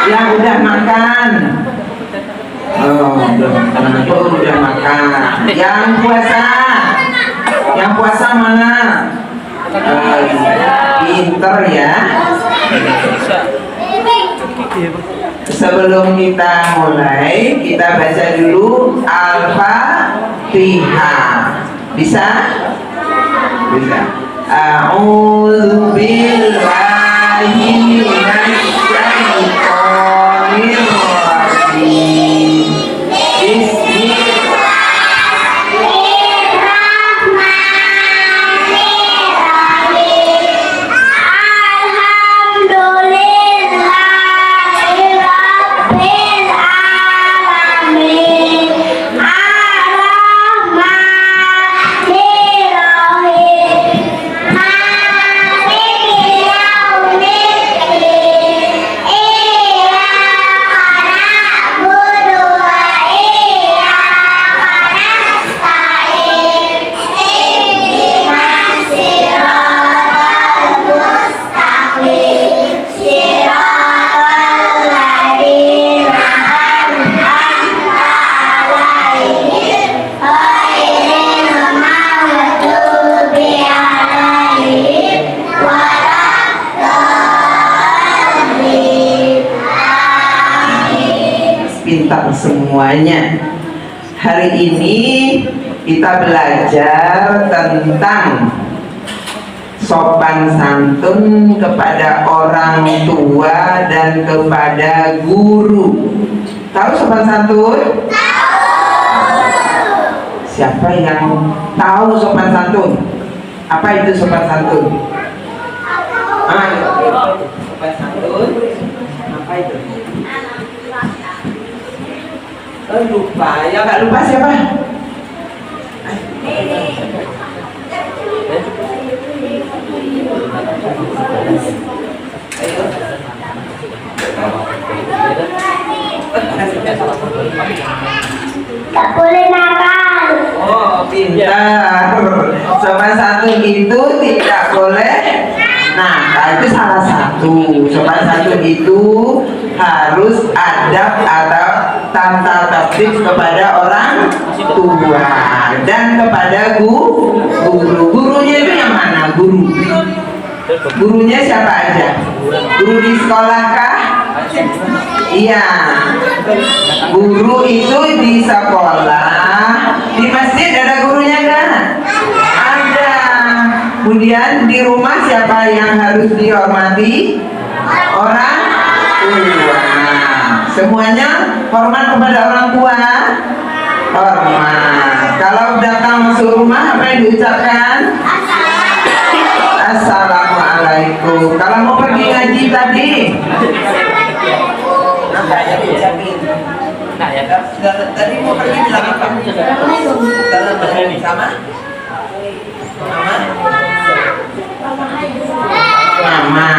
Yang udah makan. Oh, belum udah makan. Yang puasa mana? Pinter ya. Sebelum kita mulai, kita baca dulu Al-Fatihah. Bisa? Bisa. A'udzu billahi minasy syaithanir rajim. Pintar semuanya. Hari ini kita belajar tentang sopan santun kepada orang tua dan kepada guru. Tahu sopan santun? Siapa yang tahu sopan santun? Apa itu sopan santun? Sopan santun apa itu? Lupa, ya nggak lupa siapa? Tak boleh nakal. Oh, pintar. Sopan santun itu tidak boleh. Nah, itu salah satu. Sopan santun itu harus adab atau tata tertib kepada orang tua dan kepada guru. Gurunya itu yang mana? Gurunya siapa aja? Guru di sekolah kah? Iya. Guru itu di sekolah, di masjid ada gurunya kan? Ada. Kemudian di rumah siapa yang harus dihormati? Orang tua. Semuanya hormat kepada orang tua. Hormat. Kalau datang masuk rumah apa yang diucapkan? Assalamualaikum. Kalau mau pergi ngaji tadi, apa yang diucapin? Nah ya, tadi mau pergi bilang apa? Sama? Mama.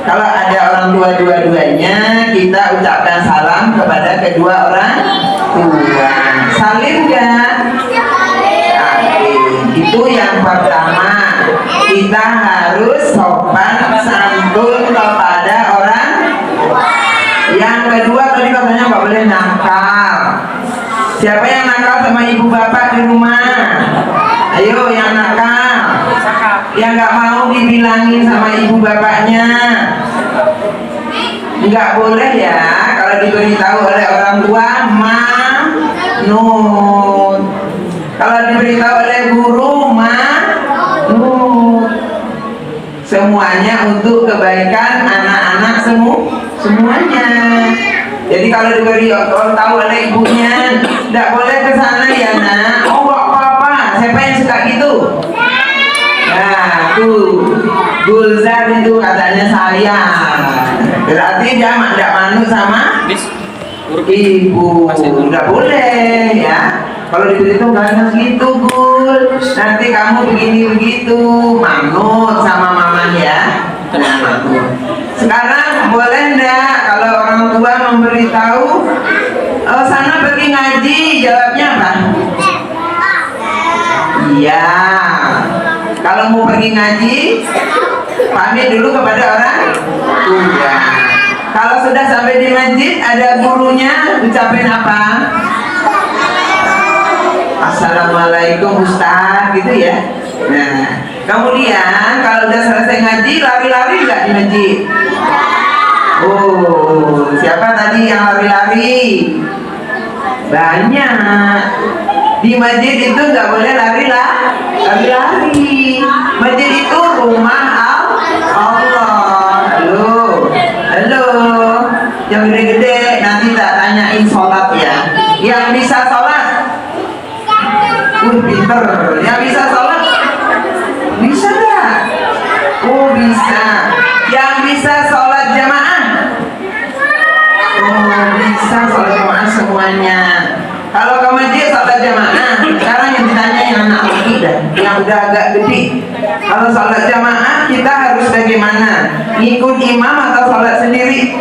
Kalau ada orang tua dua-duanya, kita ucapkan salam kepada kedua orang tua. Salim kan? Itu yang pertama. Kita harus sopan santun kepada orang. Yang kedua tadi katanya nggak boleh nakal. Siapa yang nakal sama ibu bapak di rumah? Ayo yang nakal, yang nggak mau dibilangin sama ibu bapaknya. Nggak boleh ya. Kalau diberitahu oleh orang tua, manut. Kalau diberitahu oleh guru, manut. Semuanya untuk kebaikan anak-anak semuanya. Jadi kalau diberi tahu oleh ibunya, tidak boleh ke sana ya nak. Oh nggak apa-apa. Siapa yang suka gitu? Nah tuh Gulzar itu katanya saya. Berarti dia tidak manut sama ibu. Tidak boleh ya. Kalau diberitahu nggak gitu Gul. Nanti kamu begini begitu. Manut sama mama ya. Nah, manut. Sekarang boleh enggak kalau orang tua memberitahu, oh sana pergi ngaji, jawabnya apa? Iya. Kalau mau pergi ngaji, pamit dulu kepada orang tua. Kalau sudah sampai di masjid, ada gurunya ucapin apa? Assalamualaikum Ustaz, gitu ya. Nah, kemudian kalau udah selesai ngaji, lari-lari nggak di masjid? Oh, siapa tadi yang lari-lari? Banyak. Di masjid itu nggak boleh lari-lari. Masjid itu rumah Allah. Halo, yang gede-gede nanti tak tanyain sholat ya. Yang bisa sholat, pinter. Yang bisa sholat, bisa nggak? Oh bisa. Yang bisa sholat jamaah, oh bisa sholat jamaah semuanya. Kalau ke masjid sholat jamaah, sekarang yang ditanya yang anak laki dah, yang udah agak gede. Kalau sholat jamaah kita harus bagaimana? Ngikut imam atau sholat sendiri?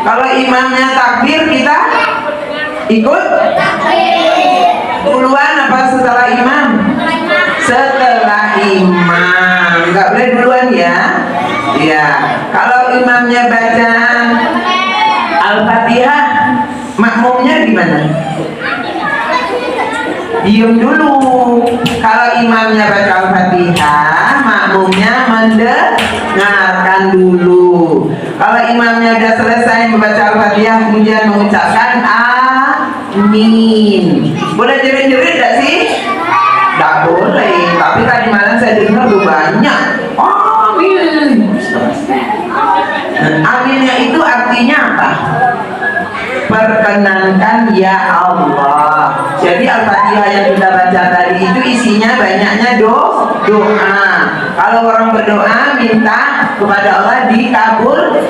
Kalau imamnya takbir kita ikut duluan apa setelah imam? Setelah imam, nggak boleh duluan ya. Ya, kalau imamnya baca Al-Fatihah, makmumnya gimana? Diam dulu. Kalau imamnya baca Al-Fatihah, makmumnya mendengarkan dulu. Kalau imamnya sudah selesai membaca Al-Fatihah, kemudian mengucapkan amin. Boleh jerit-jerit gak sih? Tidak boleh. Tapi tadi malam saya dengar banyak amin. Aminnya itu artinya apa? Perkenankan ya Allah. Jadi Al-Fatihah yang kita baca tadi itu isinya banyaknya doa. Kalau orang berdoa minta kepada Allah dikabulkan.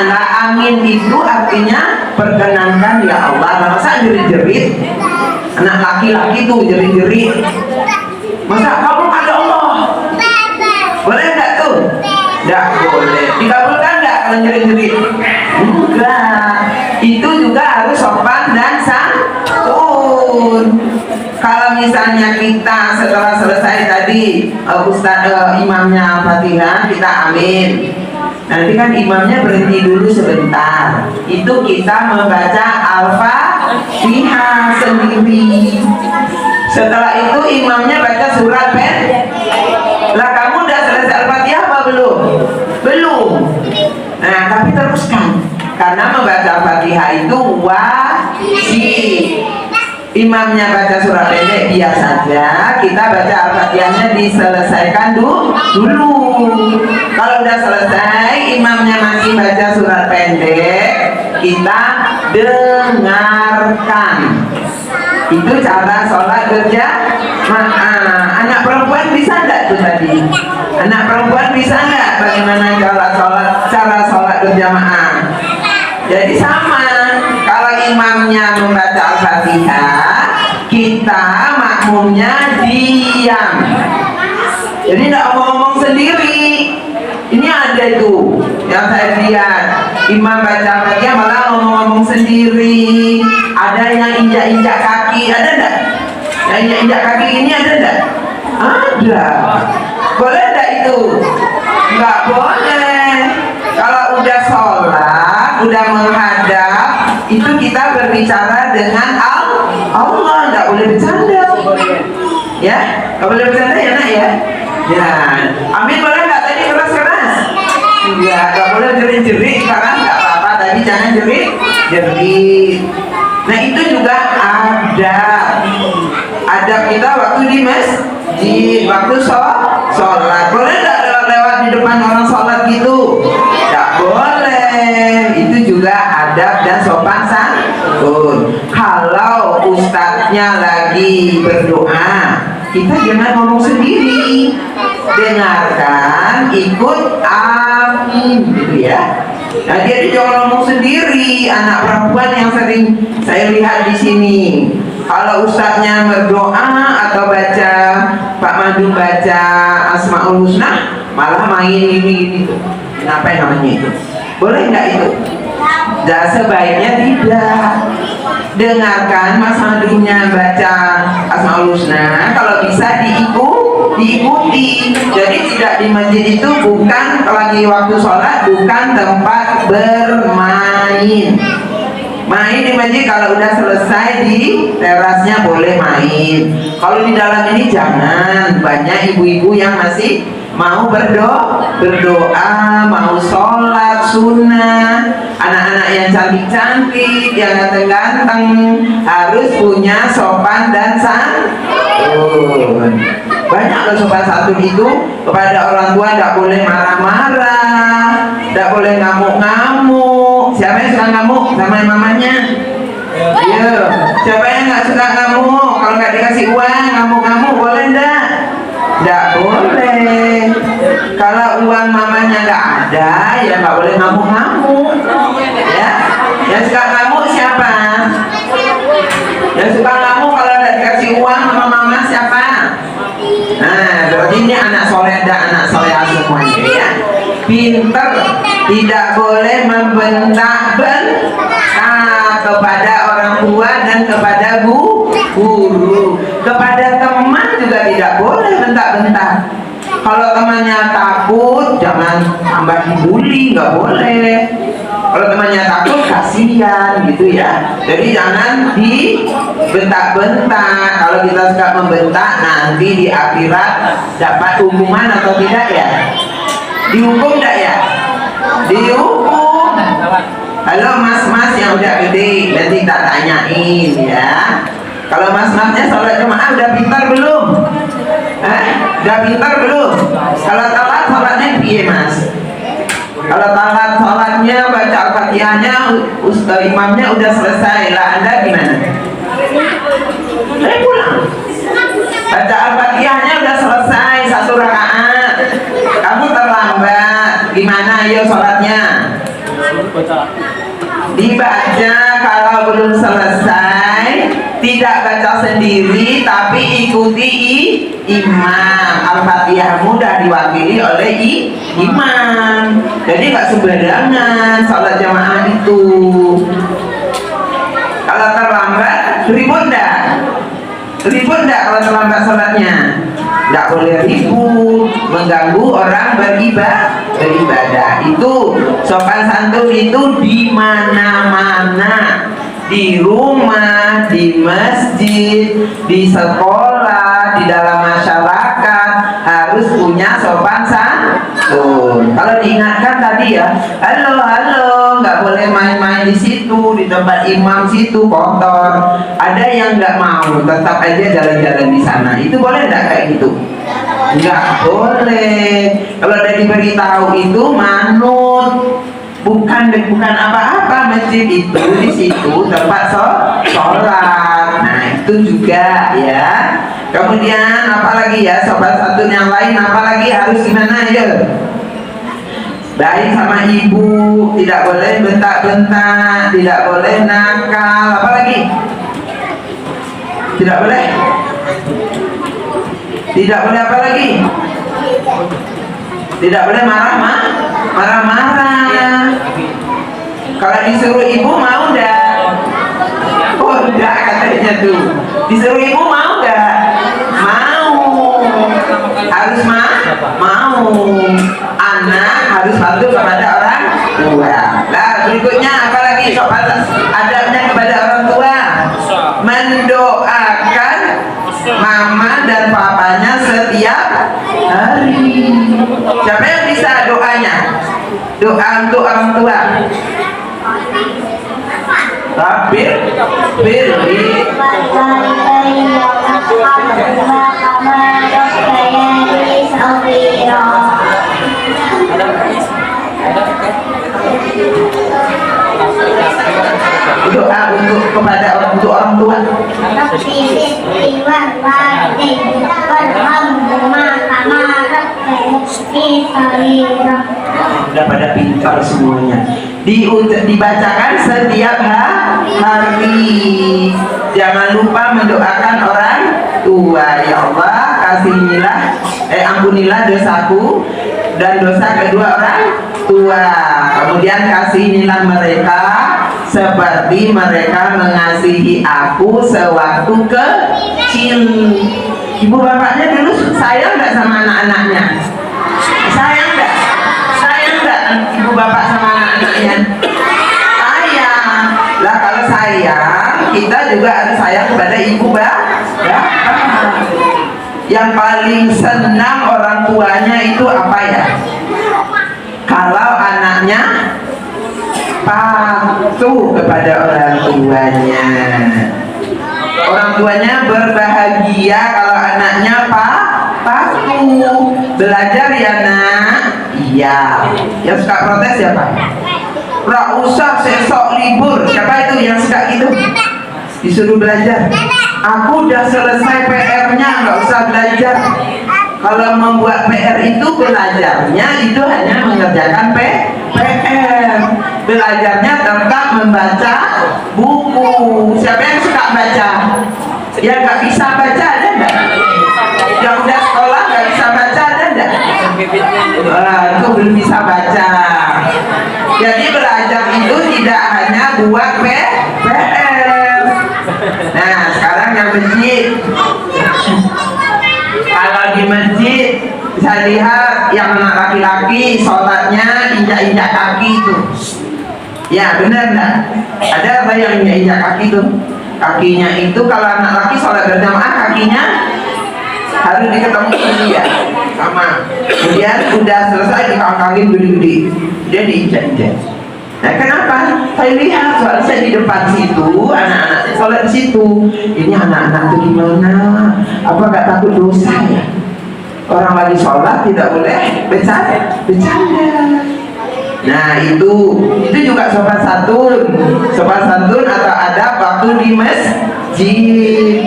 Nah, amin itu artinya perkenankan ya Allah. Nah, masa jerit-jerit? Anak laki-laki tuh jerit-jerit. Masa kamu ada Allah? Boleh nggak tuh? Nggak boleh. Dikabulkan nggak kalau jerit-jerit? Enggak. Itu juga harus sopan dan santun. Kalau misalnya kita setelah selesai tadi imamnya Fatihah, kita amin. Nanti kan imamnya berhenti dulu sebentar. Itu kita membaca Al-Fatihah sendiri. Setelah itu imamnya baca surat pendek. Lah kamu udah selesai Al-Fatihah apa belum? Belum. Nah, tapi teruskan. Karena membaca Al-Fatihah itu wajib. Imamnya baca surat pendek biar saja, kita baca Al-Fatihahnya diselesaikan dulu. Kalau udah selesai, imamnya masih baca surat pendek, kita dengarkan. Itu cara sholat berjamaah. Anak perempuan bisa enggak tuh tadi? Anak perempuan bisa enggak? Bagaimana cara sholat berjamaah? Jadi sama, kalau imamnya membaca Al-Fatihah, kita makmumnya diam. Jadi tidak ngomong sendiri. Ini ada itu yang saya lihat, imam baca Al-Fatihah malah ngomong-ngomong sendiri. Ada yang injak-injak kaki, ada enggak? Yang injak-injak kaki ini ada enggak? Ada. Boleh enggak itu? Enggak boleh. Kalau udah sholat, udah menghadap, itu kita berbicara dengan Allah, nggak boleh bercanda. Ya, nggak boleh bercanda ya nak ya. Ya, amin boleh nggak tadi keras-keras? Nggak boleh jerit-jerit karena nggak apa-apa. Tadi jangan jerit. Nah itu juga adab kita waktu di masjid, waktu sholat. Boleh nggak lewat di depan orang sholat gitu? Nggak boleh. Itu juga adab dan sopan santun. Kalau ustadznya lagi berdoa, kita jangan ngomong sendiri, dengarkan, ikut amin gitu ya. Nah jadi jangan ngomong sendiri. Anak perempuan yang sering saya lihat di sini, kalau ustadznya berdoa atau baca Pak Madu baca Asmaul Husna, malah main ini tuh. Apa yang namanya itu? Boleh nggak itu? Sebaiknya tidak. Dengarkan Mas Madrinya baca Asmaul Husna, kalau bisa diikuti. Jadi tidak di masjid itu bukan lagi waktu sholat, bukan tempat bermain. Main di masjid kalau udah selesai di terasnya boleh main. Kalau di dalam ini jangan. Banyak ibu-ibu yang masih mau berdoa, mau sholat sunnah. Anak-anak yang cantik-cantik, yang ganteng-ganteng harus punya sopan dan santun. Banyak loh sopan santun itu. Kepada orang tua tidak boleh marah-marah, tidak boleh ngamuk-ngamuk. Siapa yang suka ngamuk sama mamanya? Iya. Siapa yang nggak suka ngamuk? Kalau nggak dikasih uang ngamuk-ngamuk boleh enggak? Nggak boleh. Kalau uang mamanya nggak ada, ya nggak boleh ngamuk-ngamuk. Ya, yang suka ngamuk siapa? Yang suka ngamuk kalau nggak dikasih uang sama mama siapa? Nah, berarti ini anak soleh dan anak soleh semuanya. Ya, pinter, tidak boleh membentak-bentak kepada orang tua dan kepada guru. Kepada teman juga tidak boleh bentak-bentak. Kalau temannya takut, jangan tambah dibully, nggak boleh. Kalau temannya takut, kasihan gitu ya. Jadi jangan dibentak-bentak. Kalau kita suka membentak, nanti di akhirat dapat hukuman atau tidak ya? Dihukum tidak ya? Dihukum. Halo mas-mas yang udah gede, nanti tak tanyain ya. Kalau mas-masnya sholat jemaah udah pintar belum? Udah pintar belum? Kalau telat sholatnya piye mas? Kalau telat sholatnya baca al-fatihahnya imamnya udah selesai lah, Anda gimana? Saya pulang. Baca al-fatihahnya udah selesai 1 rakaat. Kamu terlambat, gimana ayo sholatnya? Dibaca, kalau belum selesai tidak baca sendiri tapi ikuti imam. Al-Fatihah mudah diwakili oleh imam. Jadi nggak sembarangan sholat jamaah itu. Kalau terlambat ribut enggak? Ribut enggak kalau terlambat sholatnya? Nggak boleh ribut, mengganggu orang beribadah. Itu sopan santun itu di mana-mana, di rumah, di masjid, di sekolah, di dalam masyarakat harus punya sopan santun. Kalau diingatkan tadi ya, halo, nggak boleh main-main di situ, di tempat imam situ kotor. Ada yang nggak mau, tetap aja jalan-jalan di sana. Itu boleh nggak kayak gitu? Nggak boleh. Kalau udah diberitahu itu manut. Bukan apa-apa, masjid itu di situ tempat sholat. Nah itu juga ya. Kemudian apalagi ya sobat santun yang lain, apalagi harus gimana ya? Baik sama ibu, tidak boleh bentak-bentak, tidak boleh nakal, apalagi? Tidak boleh? Tidak boleh apa lagi? Tidak boleh marah-marah. Kalau disuruh ibu mau enggak? Oh enggak katanya tuh. Disuruh ibu mau enggak? Mau. Harus mau. Anak harus patuh kepada orang tua. Nah berikutnya apalagi sobat adabnya kepada orang tua? Mendoakan mama dan papanya setiap hari. Siapa yang bisa doanya? Doa untuk orang tua. Rabbir birri doa kepada orang tua. Udah pada pintar semuanya. Dibacakan setiap hari. Jangan lupa mendoakan orang tua. Ya Allah, ampunilah dosaku dan dosa kedua orang tua. tua. Kemudian kasihilah mereka seperti mereka mengasihi aku sewaktu kecil. Ibu bapaknya dulu sayang nggak sama anak-anaknya? Sayang nggak? Sayang nggak ibu bapak sama anak-anaknya? Sayang. Lah kalau sayang, kita juga harus sayang kepada ibu bapak. Yang paling senang orang tuanya itu apa ya? Kalau anaknya patuh kepada orang tuanya. Orang tuanya berbahagia kalau anaknya patuh. Belajar ya nak? Iya. Yang suka protes siapa? Nggak usah sesok libur. Siapa itu yang suka gitu? Disuruh belajar. Aku udah selesai PR-nya, nggak usah belajar. Kalau membuat PR itu belajarnya itu hanya mengerjakan PR. Belajarnya tetap membaca buku. Siapa yang suka baca? Ya nggak bisa baca ada nggak? Yang udah sekolah nggak bisa baca ada nggak? Itu belum bisa baca. Jadi belajar itu tidak hanya buat PR. Nah sekarang yang masjid. Kalau di masjid saya lihat yang anak laki-laki sholatnya injak-injak kaki itu. Ya benar enggak? Ada apa yang injak-injak kaki itu? Kakinya itu kalau anak laki sholat berjamaah kakinya harus diketemu ya sama. Kemudian udah selesai dikangkangin gede-gede, dia diinjak-injak. Nah kenapa? Saya lihat soal saya di depan situ, anak-anak sholat di situ. Ini anak-anak itu gimana? Apa gak takut dosa ya? Orang lagi sholat tidak boleh bercanda. Nah itu juga sopan santun atau adab waktu di masjid.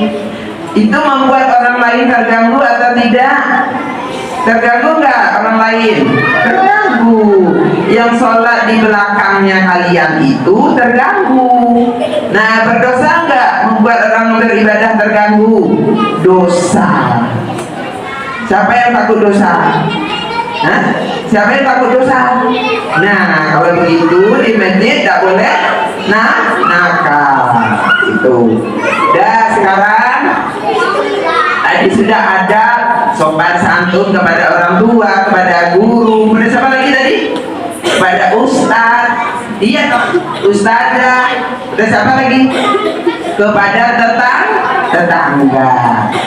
Itu membuat orang lain terganggu atau tidak? Terganggu nggak orang lain? Terganggu. Yang sholat di belakangnya kalian itu terganggu. Nah berdosa nggak membuat orang beribadah terganggu? Dosa. Siapa yang takut dosa? Hah? Siapa yang takut dosa? Nah kalau begitu di masjid tidak boleh nakal. Itu. Dah sekarang tadi sudah ada sopan santun kepada orang tua, kepada guru, kepada siapa lagi tadi? Kepada ustadz. Iya toh, ustadzah. Kepada siapa lagi? Kepada tetangga.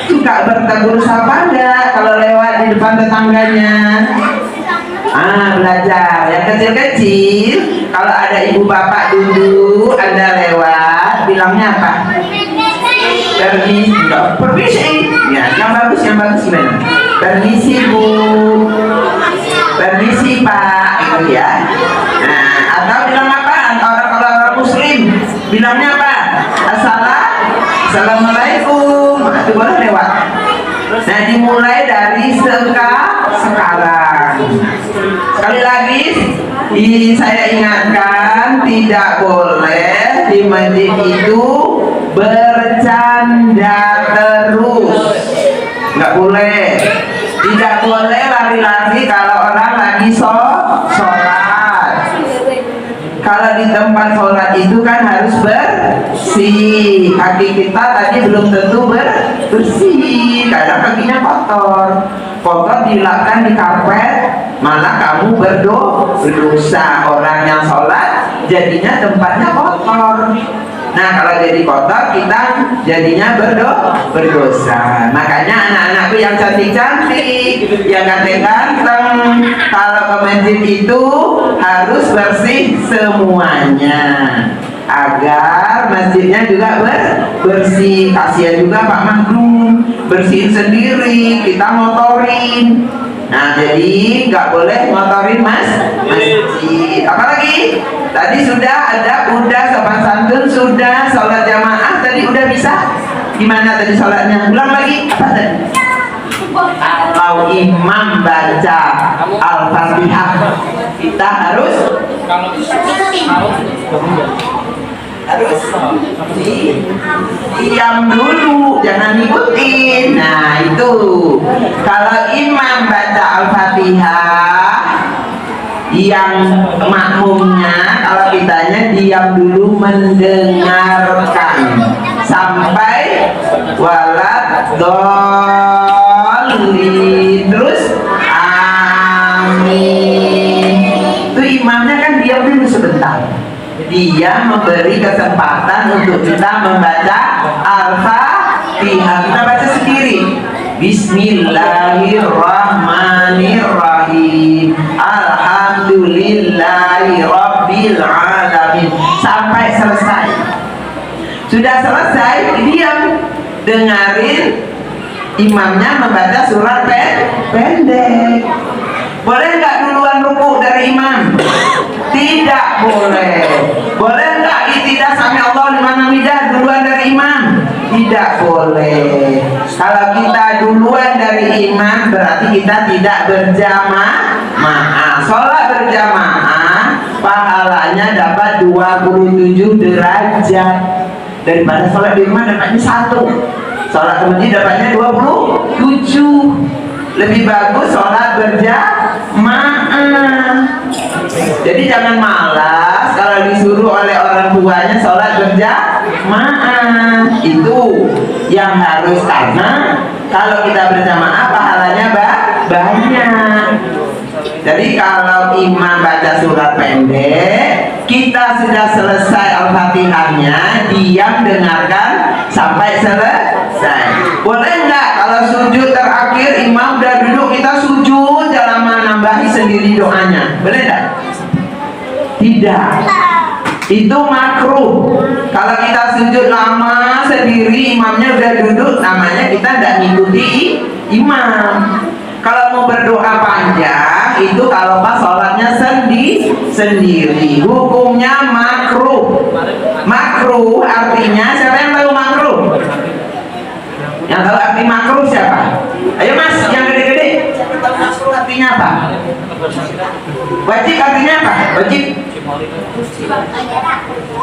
Suka bertegur sapa enggak kalau lewat di depan tetangganya? Belajar. Yang kecil-kecil kalau ada ibu bapak duduk, Anda lewat, bilangnya apa? Permisi. Ya, yang bagus gimana? Permisi bu, permisi pak, itu ya. Nah, atau bilang apa? Kalau orang muslim bilangnya apa? Assalamualaikum. Itu boleh lewat. Nah, dimulai dari sekarang. Sekali lagi, saya ingatkan tidak boleh di masjid itu bercanda terus, nggak boleh. Tidak boleh lari-lari kalau orang lagi sholat. Kalau di tempat sholat itu kan harus bersih. Kaki kita tadi belum tentu bersih. Kadang kakinya kotor dilapkan di karpet, malah kamu berdosa. Orang yang sholat jadinya tempatnya kotor. Nah kalau jadi kotor kita jadinya berdosa. Makanya anak-anakku yang cantik-cantik, yang ganteng-ganteng, kalau ke masjid itu harus bersih semuanya, agar masjidnya juga bersih. Kasihan juga Pak Magdum, bersihin sendiri, kita ngotorin. Nah jadi nggak boleh ngotorin masjid. Apalagi tadi sudah sopan santun, sudah sholat jamaah tadi udah bisa. Gimana tadi sholatnya? Ulang lagi apa tadi? Kalau imam baca Al-Fatihah kita harus diam dulu, jangan ngikutin. Nah itu kalau imam baca Al-Fatihah yang makmumnya, kalau kitanya diam dulu mendengarkan sampai walat dolin, terus amin. Itu imamnya kan diam dulu sebentar, dia memberi kesempatan untuk kita membaca Al-Fatihah. Kita baca sendiri. Bismillahirrahmanirrahim. Alhamdulillahirabbil alamin sampai selesai. Sudah selesai, diam, dengarin imamnya membaca surat pendek. Boleh nggak duluan ruku dari imam? Tidak boleh. Boleh nggak itidah sami Allah liman hamidah duluan dari imam? Tidak boleh. Kalau kita duluan dari imam berarti kita tidak berjamaah. Sholat berjamaah pahalanya dapat 27 derajat. Daripada sholat di rumah dapatnya 1. Sholat ke masjid dapatnya 27. Lebih bagus sholat berjamaah. Jadi jangan malas kalau disuruh oleh orang tuanya sholat berjamaah. Itu yang harus, karena kalau kita berjamaah pahalanya banyak. Jadi kalau imam baca surat pendek, kita sudah selesai Al-Fatihahnya, diam dengarkan sampai selesai. Boleh nggak kalau sujud terakhir imam udah duduk kita sujud, jangan menambahi sendiri doanya? Boleh nggak? Tidak. Itu makruh. Kalau kita sujud lama sendiri, imamnya udah duduk, namanya kita tidak ngikuti imam. Kalau mau berdoa panjang, itu kalau pas sholatnya sendiri, hukumnya makruh. Makruh artinya, siapa yang tahu makruh? Yang tahu arti makruh siapa? Ayo mas, yang gede-gede. Makruh artinya apa? Wajib artinya apa? Wajib.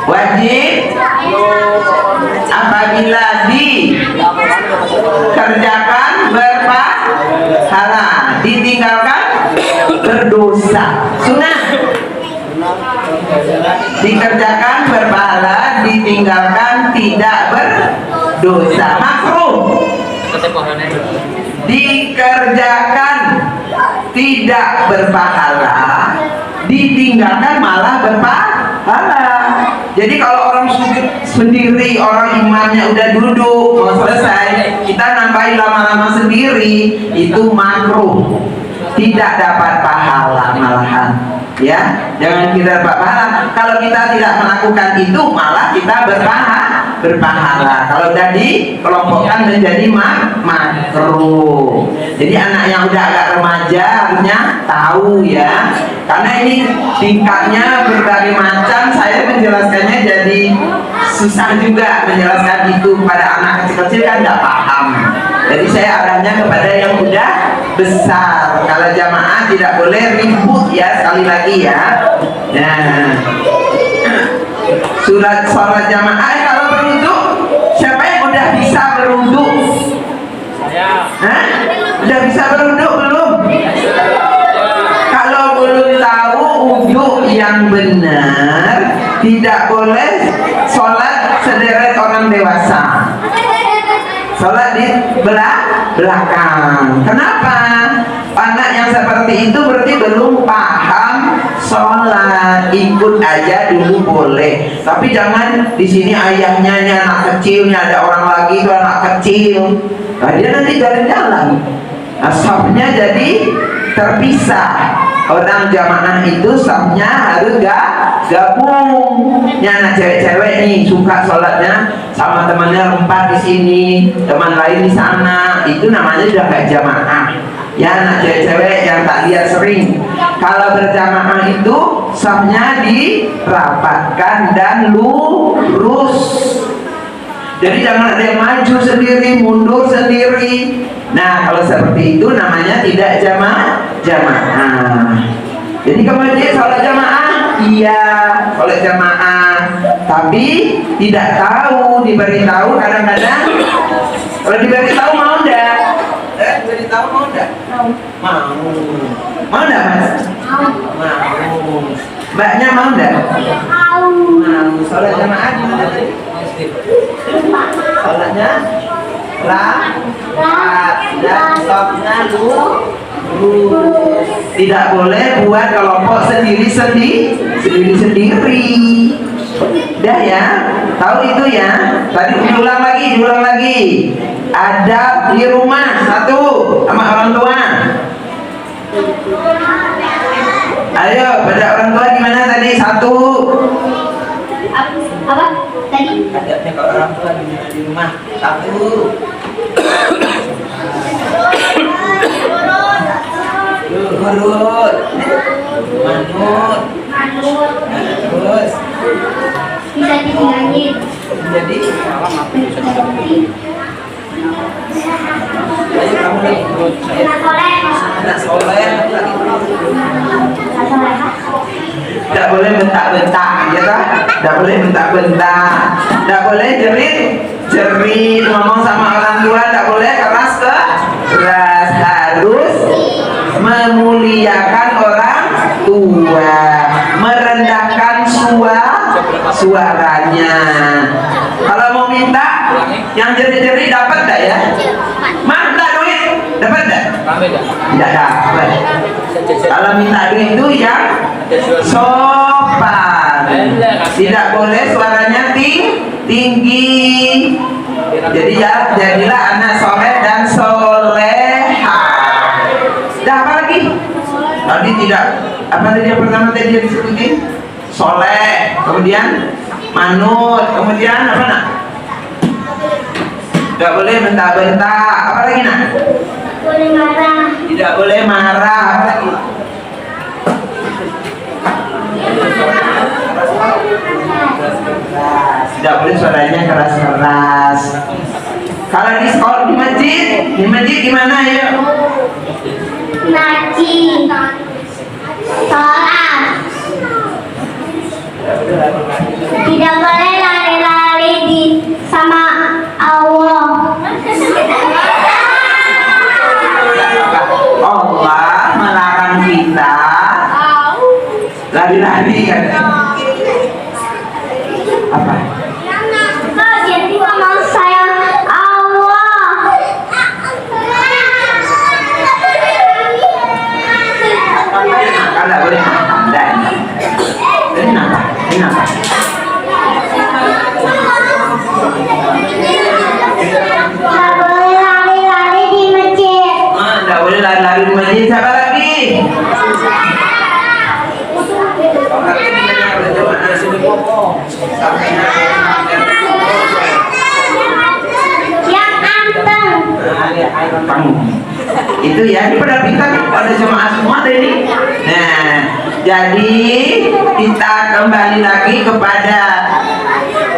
Wajib apabila dikerjakan berpahala, ditinggalkan berdosa. Sunnah. Dikerjakan berpahala, ditinggalkan tidak berdosa. Makruh. Dikerjakan tidak berpahala, ditinggalkan malah berpahala. Jadi kalau orang sujud sendiri, orang imamnya udah duduk mau selesai, kita nambahin lama-lama sendiri, itu makruh, tidak dapat pahala malahan. Ya, jangan kita dapat pahala. Kalau kita tidak melakukan itu, malah kita berpahala. Kalau udah dikelompokkan menjadi makruh. Jadi anak yang udah agak remaja harusnya tahu ya, karena ini tingkatnya berbagai macam. Saya menjelaskannya jadi susah juga menjelaskan itu pada anak kecil-kecil, kan nggak paham. Jadi saya arahnya kepada yang udah besar. Kalau jamaah tidak boleh ribut ya, sekali lagi ya. Nah, sholat jamaah kalau berwudu, siapa yang udah bisa berwudu? Saya. Hah? Udah bisa berwudu belum? Kalau belum tahu wudu yang benar, tidak boleh sholat sederet orang dewasa. Sholat di belakang. Kenapa? Anak yang seperti itu berarti belum paham sholat. Ikut aja dulu boleh, tapi jangan di sini ayahnya ini anak kecilnya, ada orang lagi itu anak kecil. Nah, dia nanti jalan-jalan. Nah, safnya jadi terpisah. Orang jamaah itu safnya harus gabung. Ini anak cewek-cewek nih suka sholatnya sama temannya lompat di sini, teman lain di sana. Itu namanya udah gak jamaah. Ya, anak cewek-cewek yang tak lihat sering. Kalau berjamaah itu safnya dirapatkan dan lurus. Jadi jangan ada yang maju sendiri, mundur sendiri. Nah, kalau seperti itu namanya tidak jamaah. Jadi ke masjid sholat jamaah, iya sholat jamaah, tapi tidak tahu, diberitahu kadang-kadang. Kalau diberitahu mau enggak? Diberitahu mau enggak? Mau. Mau enggak mas? Mau. Mbaknya mau enggak? Mau. Mau. Sholat jamaah gimana tadi? Sholatnya dan stopnya lurus. Tidak boleh buat kelompok sendiri. Dah ya, tahu itu ya. Tadi diulang lagi. Adab di rumah satu sama orang tua. Ayo, pada orang tua gimana tadi? Satu. Apa? Tadi? Adabnya kalau orang tua gimana di rumah? Satu. Urut. Manut. Terus. Bisa dibilangin. Jadi ayo kamu lagi. Anak soleh. Tidak boleh bentak-bentak, ya tak? Tidak boleh bentak-bentak. Tidak boleh jerit ngomong sama orang tua. Tidak boleh keras. Harus memuliakan orang tua, merendahkan suaranya. Kalau mau minta yang jerit-jerit dapat enggak ya? Minta duit dapat enggak? Tidak dapat. Kalau minta duit itu yang sopan. Tidak boleh suaranya tinggi. Jadi ya, jadilah anak soleh dan soleha. Dah apa lagi? Tadi tidak. Apa tadi yang pertama tadi yang disebutin? Soleh, kemudian manut, kemudian apa nak? Tidak boleh bentak-bentak. Apa lagi nak? Boleh marah. Tidak boleh marah. Apa lagi? Tidak boleh suaranya keras-keras. Kalau di sekolah di masjid gimana ya? Ngaji. Sholat. Tidak boleh lari-lari di sama Allah. Allah melarang kita lari-lari kan? Apa? Oh, jadi ngomong sayang Allah. Kalau boleh dan ini apa? Tidak boleh lari-lari di masjid. Tidak boleh lari-lari di masjid. Siapa lagi? Yang anteng. Itu ya, ini pada pintar pada jemaah semua ini. Nah, jadi kita kembali lagi kepada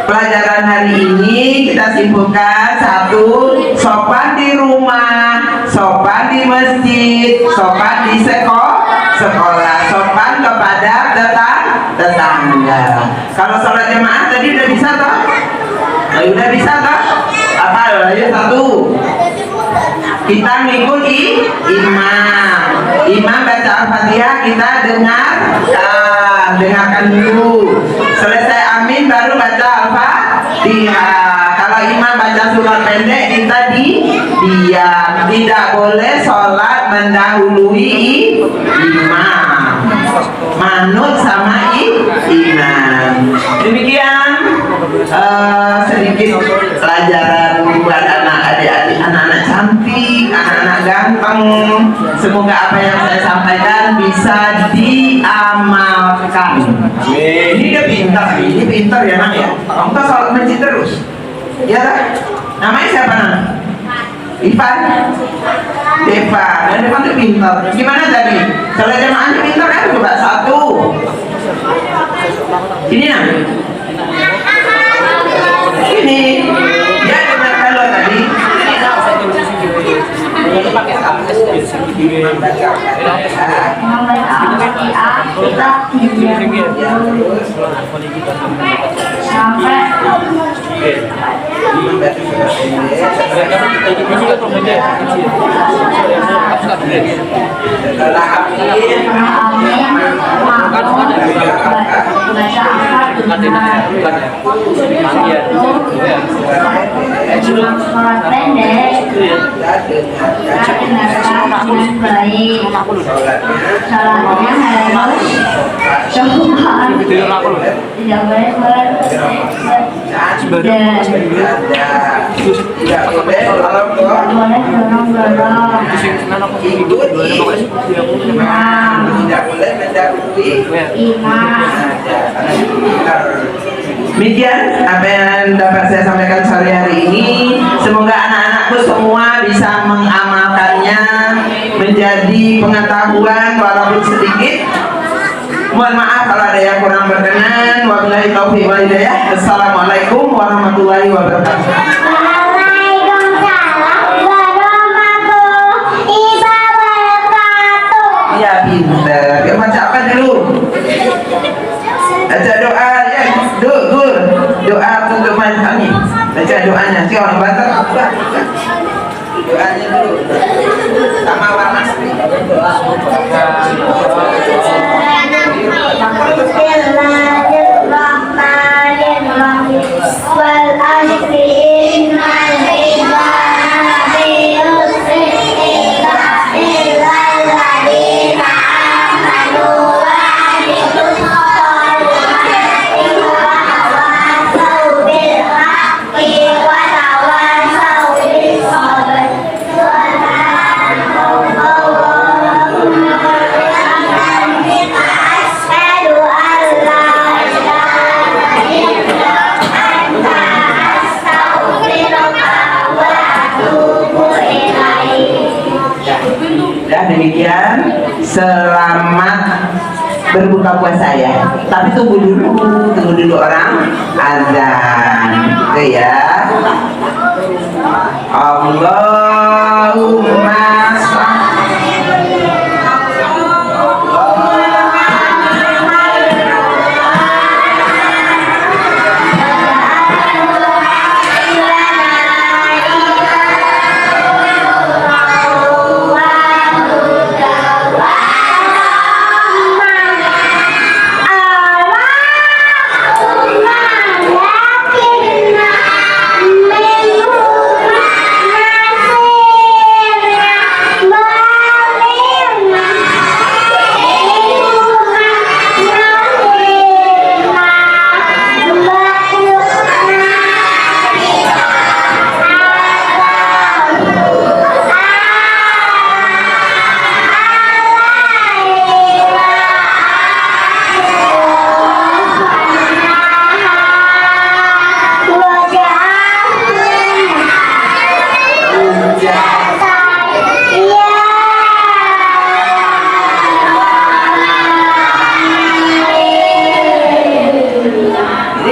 pelajaran hari ini. Kita simpulkan satu, sopan di rumah, sopan di masjid, sopan di sekolah, sopan kepada tetangga. Kalau sholat jemaah tadi udah bisa toh? Udah bisa toh? Apa? Ayo satu. Kita ngikuti imam baca Al-Fatihah, kita dengarkan dulu. Selesai amin baru baca Al-Fatihah. Kalau imam baca surat pendek kita diam. Tidak boleh sholat mendahului imam, manut sama imam. Demikian sedikit pelajaran buat anak-adik, anak-anak cantik, anak-anak ganteng. Semoga apa yang saya sampaikan bisa diamalkan. Ini dia pintar ya nak ya. Kamu kan sholat masjid terus, ya tak? Namanya siapa nak? Ivan, Devan itu pintar. Gimana tadi? Sholat jamaahnya pintar kan? Coba satu. Ini nak. Ini ya dengar kalau tadi pakai Iya. Ya, terus Sampai setelah akhir sekolah pendek dengan baik salatnya harus sopan tidak boleh tidak boleh dorong-dorong ikuti tidak boleh mendahului imam. Demikian apa yang dapat saya sampaikan sore hari ini. Semoga anak-anakku semua bisa mengamalkannya menjadi pengetahuan walaupun sedikit. Mohon maaf kalau ada yang kurang berkenan. Wabillahi taufiq wal hidayah. Assalamualaikum warahmatullahi wabarakatuh. Waalaikumsalam warahmatullahi wabarakatuh. Ya pinter. Ya baca apa dulu? Baca doa ya. Doa untuk kami. Baca doanya. Si orang Batak. Doanya dulu. Sama warna. Bismillahirrahmanirrahim. Wal asri innal insana lafi khusr illa alladzina amanu wa amilus sholihati wa tawasaw bil haqqi wa tawasaw bis sabr. Asyhadu an la ilaha illa anta astaghfiruka wa atubu ilaik. Ya demikian. Selamat berbuka puasa ya. Tapi tunggu dulu orang azan. Gitu ya. Allahumma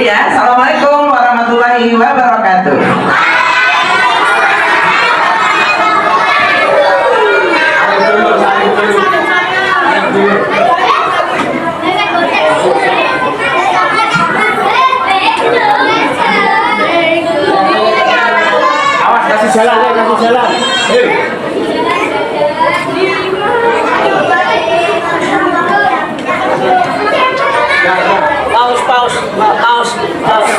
ya. Assalamualaikum warahmatullahi wabarakatuh. Awas kasih jalan ya, kasih jalan. Paus, paus, paus, paus.